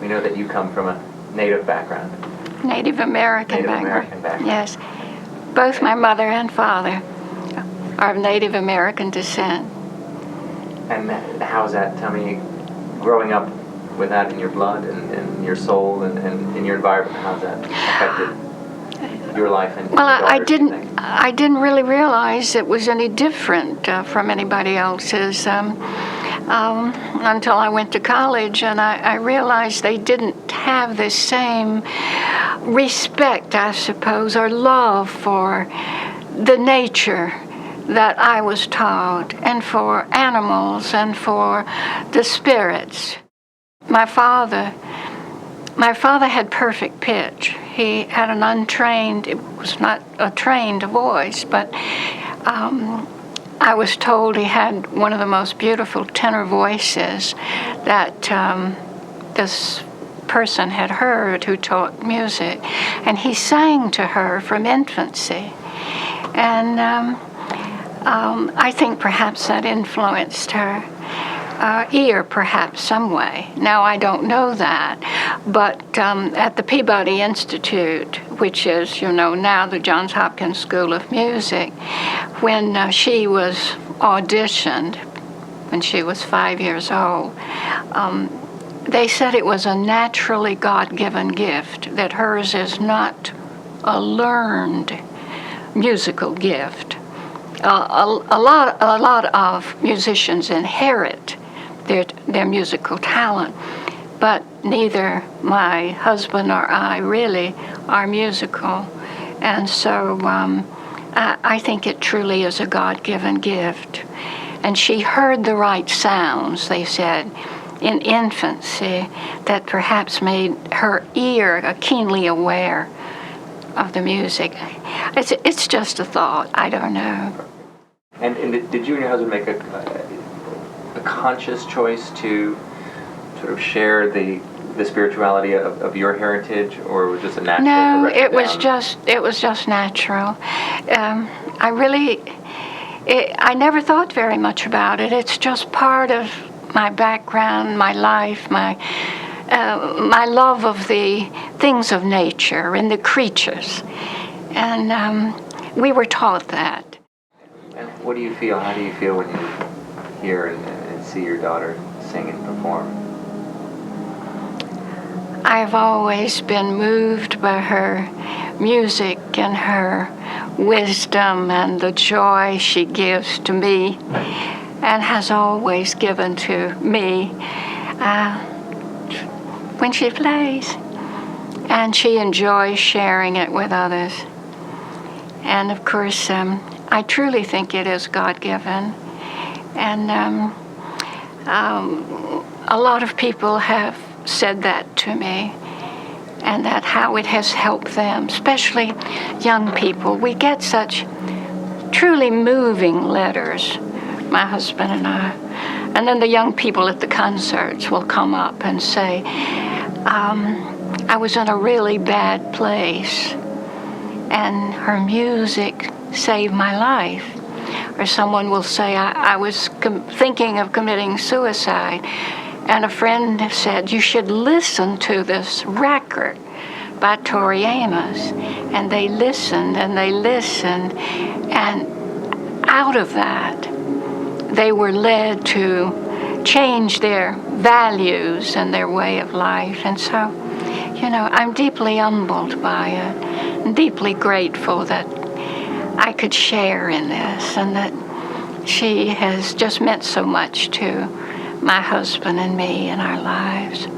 We know that you come from a Native background. Native American background. Yes. Both my mother and father are of Native American descent. And how's that? Tell me, growing up with that in your blood and in your soul and in your environment, how's that affected your life? And well, I didn't really realize it was any different from anybody else's until I went to college, and I realized they didn't have the same respect, I suppose, or love for the nature that I was taught, and for animals, and for the spirits. My father had perfect pitch. He had an untrained, it was not a trained voice, but I was told he had one of the most beautiful tenor voices that this person had heard who taught music. And he sang to her from infancy. And I think perhaps that influenced her ear, perhaps, some way. Now, I don't know that, but at the Peabody Institute, which is, now the Johns Hopkins School of Music, when she was auditioned, when she was 5 years old, they said it was a naturally God-given gift, that hers is not a learned musical gift. A lot of musicians inherit their musical talent, but neither my husband or I really are musical, and so I think it truly is a God-given gift. And she heard the right sounds, they said, in infancy, that perhaps made her ear keenly aware of the music. It's just a thought. I don't know. And did you and your husband make a conscious choice to sort of share the spirituality of your heritage, or was it just a natural? No, it was just natural. I never thought very much about it. It's just part of my background, my life, my love of the things of nature and the creatures, and we were taught that. And what do you feel? How do you feel when you hear and see your daughter sing and perform? I've always been moved by her music and her wisdom and the joy she gives to me and has always given to me when she plays. And she enjoys sharing it with others. And of course, I truly think it is God-given. And a lot of people have said that to me, and that how it has helped them, especially young people. We get such truly moving letters, my husband and I. And then the young people at the concerts will come up and say, I was in a really bad place, and her music saved my life. Or someone will say, I was thinking of committing suicide, and a friend said, you should listen to this record by Tori Amos. And they listened, and out of that, they were led to change their values and their way of life. And so, I'm deeply humbled by it, and deeply grateful that I could share in this, and that she has just meant so much to my husband and me in our lives.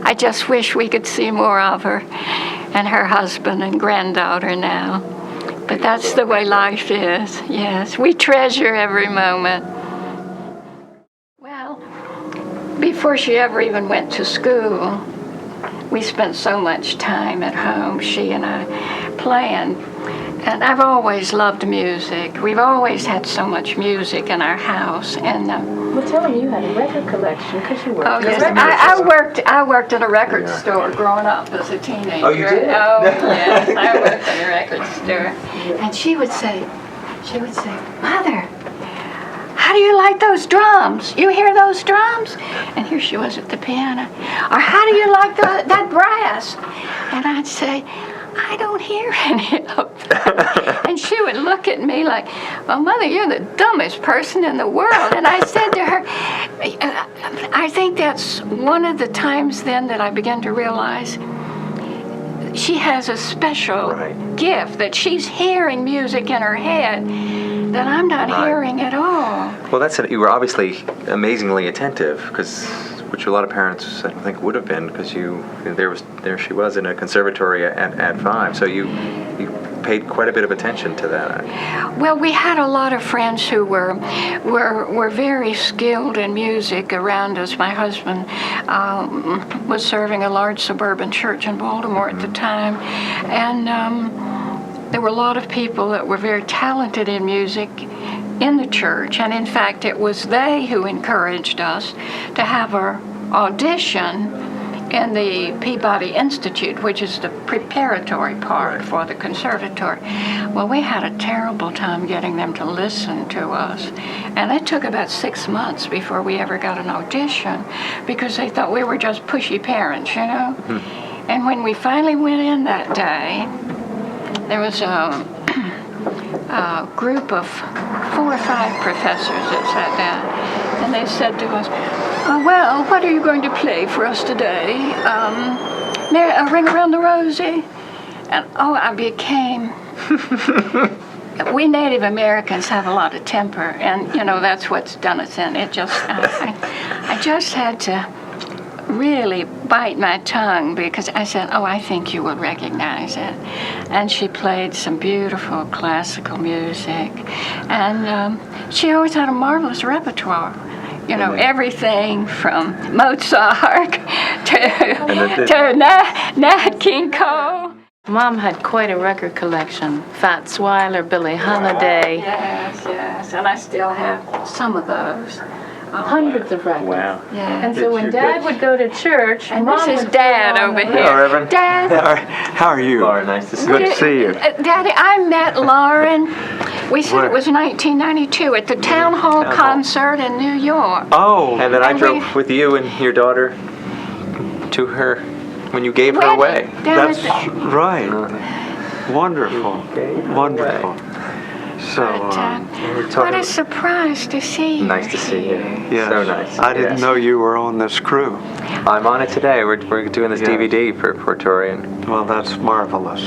I just wish we could see more of her and her husband and granddaughter now. But that's the way life is. Yes, we treasure every moment. Well, before she ever even went to school, we spent so much time at home, she and I, playing. And I've always loved music. We've always had so much music in our house. And well, tell me, you had a record collection because you worked. Oh yes, I worked in a record store growing up as a teenager. Oh, you did? Oh yes, I worked in a record store. And she would say, Mother, how do you like those drums? You hear those drums? And here she was at the piano. Or how do you like that brass? And I'd say, I don't hear any of that. And she would look at me like, well, Mother, you're the dumbest person in the world. And I said to her, I think that's one of the times then that I began to realize she has a special gift, that she's hearing music in her head that I'm not hearing at all. Well, you were obviously amazingly attentive, which a lot of parents, I don't think, would have been, because there she was in a conservatory at 5, so you paid quite a bit of attention to that. Well, we had a lot of friends who were very skilled in music around us. My husband was serving a large suburban church in Baltimore at the time, and there were a lot of people that were very talented in music in the church, and in fact it was they who encouraged us to have our audition in the Peabody Institute, which is the preparatory part for the conservatory. Well, we had a terrible time getting them to listen to us, and it took about 6 months before we ever got an audition, because they thought we were just pushy parents, you know. And when we finally went in that day, there was a group of 4 or 5 professors that sat down, and they said to us, well, what are you going to play for us today? Ring Around the Rosie? And I became... We Native Americans have a lot of temper, and, you know, that's what's done us in. It just... I just had to really bite my tongue, because I said, I think you will recognize it. And she played some beautiful classical music, and she always had a marvelous repertoire. You know, everything from Mozart to Nat King Cole. Mom had quite a record collection. Fats Wyler, Billie Holiday. Yes, and I still have some of those. Hundreds of records. Wow. Yeah. And so when Dad would go to church, and Mom this is would Dad go on over the here. Hello, Reverend. Dad. How are you? Laura, nice to see Good you. to see you. Daddy, I met Lauren, we said it was 1992, at the Town Hall concert in New York. Oh, And then I And drove with you and your daughter to her when you gave her Wedding away. down that's at the- right. Wonderful. Wonderful. So, But, what a surprise to see you. Nice to see you. yes. So nice. I didn't Yes. know you were on this crew. I'm on it today. We're doing this Yes. DVD for Tori in Well, that's marvelous.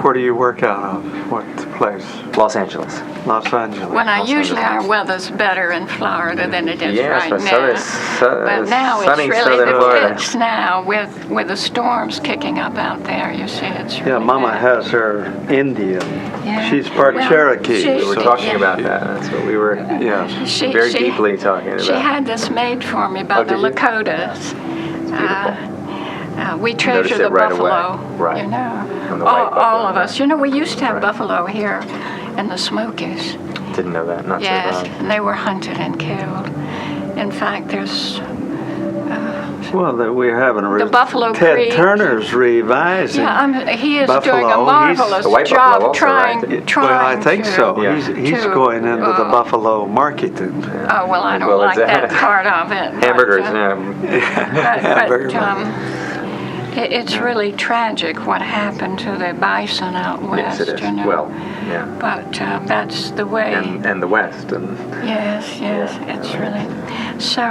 Where do you work out of? What place? Los Angeles. Los Angeles. Well, now, Los usually Angeles. our weather's better in Florida than it is Yes, right but now. But now it's sunny really southern the Florida. pits now with the storms kicking up out there. You see, it's really Yeah, Mama bad. has her Indian. Yeah. She's part Well, Cherokee. she- We were so- talking Yeah. about that. That's what we were Yes. very deeply talking about. She had this made for me by Oh, the did you? Lakotas. beautiful. We treasure Noticed the it right buffalo, away. Right. you know. And the white All buffalo, of us. You know, we used to have Right. buffalo here in the Smokies. Didn't know that. Not Yes, so long. and they were hunted and killed. In fact, there's Well, we're having The Buffalo Ted Creek. Turner's revising. he is Buffalo, doing a he's- marvelous The white job buffalo also, trying. right? Well, I think to- so. Yeah. He's to, going into the Buffalo marketing. Oh well, I don't Well, like it's- that part of it. but, Hamburgers. It's really tragic what happened to the bison out west. Yes, it is. You know. Well, yeah. But that's the way. And the West. And Yes, it's really. So.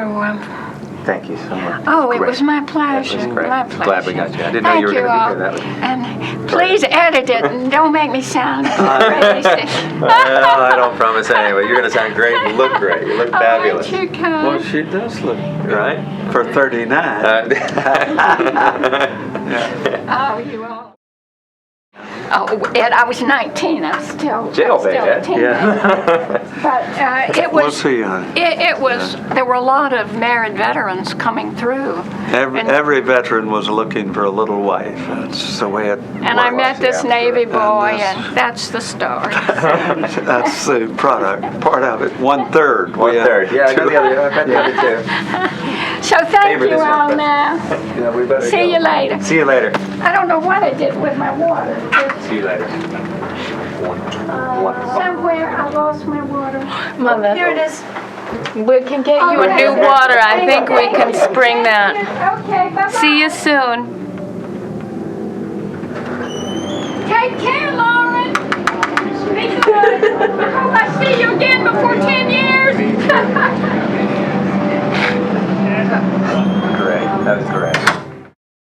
thank you so much. Oh, it Great. was my pleasure. That was great. My pleasure. Glad we got you. I didn't know Thank you were going to all. be here. That was. And please edit it and don't make me sound crazy. Well, I don't promise anyway. You're going to sound great. You look great. You look fabulous. Oh, aren't you kind? Well, she does look Right? for 39. Oh, you all. Oh, Ed, I was 19. I'm still Jailbait, still a Ed. teenager. Yeah. But it We'll was. see, honey. It was. There were a lot of married veterans coming through. And- Every veteran was looking for a little wife. That's the way it And I met this yeah, Navy sure. boy, And and that's the story. That's the part of it. 1/3. One third. Yeah, I got the other two. So thank Favor you this one, all but- now. Yeah, we better See you later. See you later. I don't know what I did with my water. See you later. Somewhere I lost my water. Mother, Here it is. we can get you a Okay. new water. I think we can spring that. Okay, bye-bye. See you soon. Take care.